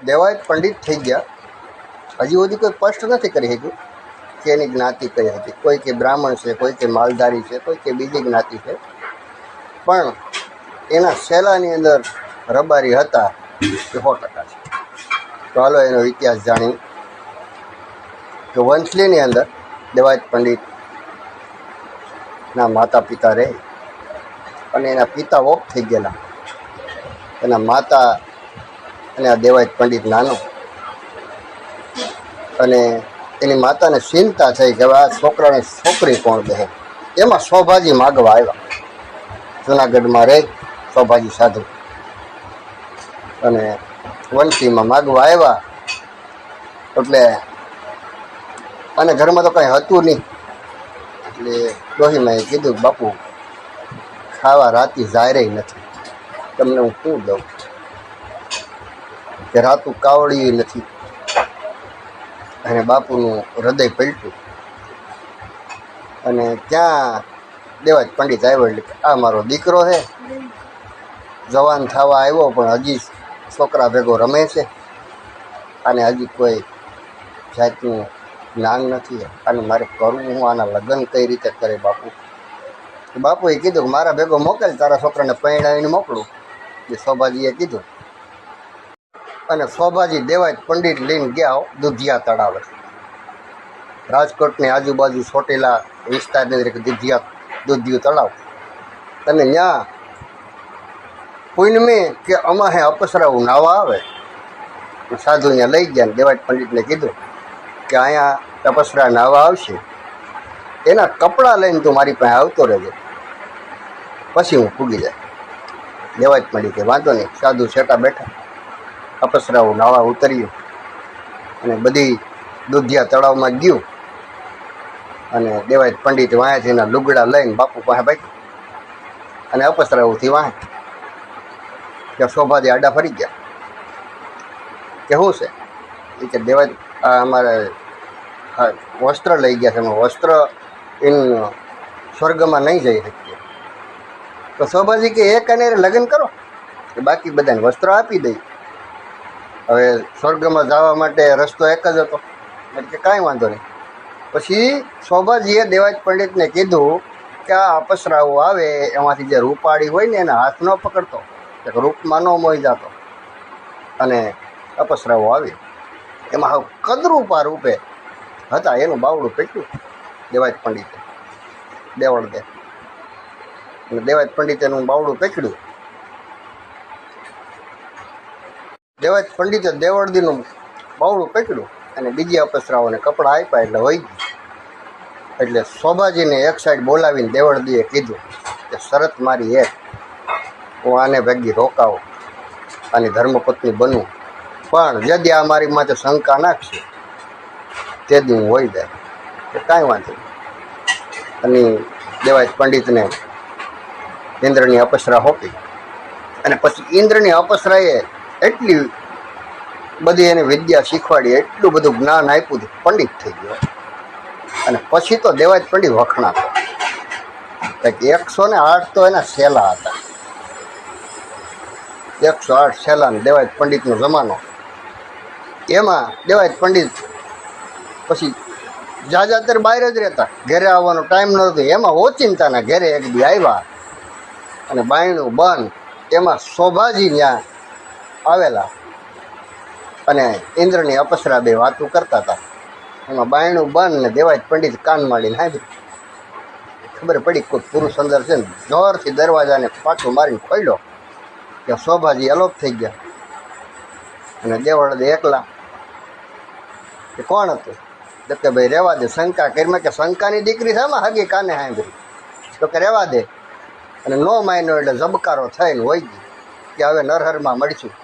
દેવાયત પંડિત થઈ ગયા, હજી સુધી કોઈ સ્પષ્ટ નથી કરી શક્યું કે એની જ્ઞાતિ કઈ હતી. કોઈ કે બ્રાહ્મણ છે, કોઈ કે માલધારી છે, કોઈ કે બીજી જ્ઞાતિ છે, પણ એના શેલાની અંદર રબારી હતા એ 100% છે. તો હાલો એનો ઇતિહાસ જાણી. તો વંથલીની અંદર દેવાયત પંડિતના માતા પિતા રહે અને એના પિતા ઓફ થઈ ગયેલા. એના માતા અને આ દેવાયત પંડિત નાનો, અને એની માતાને ચિંતા થઈ કે હવે આ છોકરાને છોકરી કોણ દે. એમાં સોભાજી માગવા આવ્યા. જુનાગઢમાં રહે સોભાજી સાધુ, અને વંથલીમાં માગવા આવ્યા. એટલે અને ઘરમાં તો કંઈ હતું નહીં, એટલે ડોહીમાએ કીધું બાપુ ખાવા રાતી જાયરે નથી, તમને હું શું દઉં, કે રાતું કાવડી નથી. અને બાપુનું હૃદય પલટ્યું અને ત્યાં દેવાયત પંડિત આવ્યો. એટલે આ મારો દીકરો છે, જવાન થવા આવ્યો, પણ હજી છોકરા ભેગો રમે છે, અને હજી કોઈ જાતનું જ્ઞાન નથી, અને મારે કરવું હું, આના લગ્ન કઈ રીતે કરે બાપુ. બાપુએ કીધું કે મારા ભેગો મોકલ, તારા છોકરાને પરણાવીને મોકલું. એ સોભાજીએ કીધું, અને સોભાજી દેવાયત પંડિત લઈને ગયા દુધિયા તળાવે. રાજકોટની આજુબાજુ ચોટીલા વિસ્તારની અંદર દુધિયું તળાવ. અને ત્યાં પૂનમે કે અમાહે અપસરાવું નાવા આવે. સાધુ ત્યાં લઈ ગયા. દેવાયત પંડિતને કીધું કે અહીંયા તપસરા નાવા આવશે, એના કપડાં લઈને તું મારી પાસે આવતો રહેજે, પછી હું ફૂગી જાય. દેવાયત પંડિતે વાંધો નહીં. સાધુ છેટા બેઠા, અપસરાવું નાવા ઉતર્યું અને બધી દુધિયા તળાવમાં ગયું. અને દેવાયત પંડિત વાંહેથી એના લુગડા લઈને બાપુ પાસે બેઠા, અને અપસરાવુંથી વાંહે. ત્યાં શોભાજી આડા ફરી ગયા કે શું છે? એ કે દેવાયત અમારે વસ્ત્ર લઈ ગયા છે, અમે વસ્ત્ર સ્વર્ગમાં નહીં જઈ શકીએ. તો શોભાજી કે એક અને લગ્ન કરો, કે બાકી બધાને વસ્ત્ર આપી દઈ. હવે સ્વર્ગમાં જવા માટે રસ્તો એક જ હતો, એટલે કાંઈ વાંધો નહીં. પછી શોભાજીએ દેવાયત પંડિતને કીધું કે આ અપસરાઓ આવે એમાંથી જે રૂપાળી હોય ને એના હાથ ન પકડતો, એક રૂપમાં ન મોઈ જતો. અને અપસરાઓ આવી એમાં હવે કદરૂપા રૂપે હતા, એનું બાવડું પેટ્યું દેવાયત પંડિતે, દેવળ દે. અને દેવાયત પંડિતે એનું બાવડું પેકડ્યું. દેવાયત પંડિતે દેવળદીનું બાવડું પકડ્યું અને બીજી અપસરાઓને કપડાં આપ્યા, એટલે વહી ગયું. એટલે શોભાજીને એક સાઈડ બોલાવીને દેવળદીએ કીધું કે શરત મારી એક, હું આને ભેગી રોકાવું, આની ધર્મપત્ની બનવું, પણ જદી આ મારી માથે શંકા નાખશે તે દી હું હોઈ જાય. કે કાંઈ વાંધો નહીં. અને દેવાયત પંડિતને ઇન્દ્રની અપસરા હોપી. અને પછી ઇન્દ્રની અપસરાએ એટલી બધી એને વિદ્યા શીખવાડી, એટલું બધું જ્ઞાન આપ્યું, પંડિત થઈ ગયો. અને પછી તો દેવાયત પંડિત વખણાતો. કંઈક 108 તો એના શેલા હતા, 108 શેલા. દેવાયત પંડિતનો જમાનો. એમાં દેવાયત પંડિત પછી જાજાતર બહાર જ રહેતા, ઘરે આવવાનો ટાઈમ નહોતો. એમાં ઓચિંતાના ઘરે એક દી આવ્યા અને બાયણું બંધ. એમાં શોભાજી ત્યાં આવેલા અને ઇન્દ્રની અપસરા બે વાતું કરતા હતા. એમાં બાયણું બંધ ને દેવાયત પંડિત કાન માંડીને સાંભળ્યું. ખબર પડી કોઈ પુરુષ અંદર છે ને, જોરથી દરવાજાને પાછું મારીને ખોલ્યો કે શોભાજી અલોપ થઈ ગયા. અને દેવળદે એકલા કે કોણ હતું? તો કે ભાઈ રહેવા દે, શંકા કરીમાં, કે શંકાની દીકરી છે આમાં હગી કાને સાંભળી. તો કે રહેવા દે. અને નો માન્યો એટલે ઝબકારો થઈને હોય ગઈ કે હવે નરહરમાં મળીશું.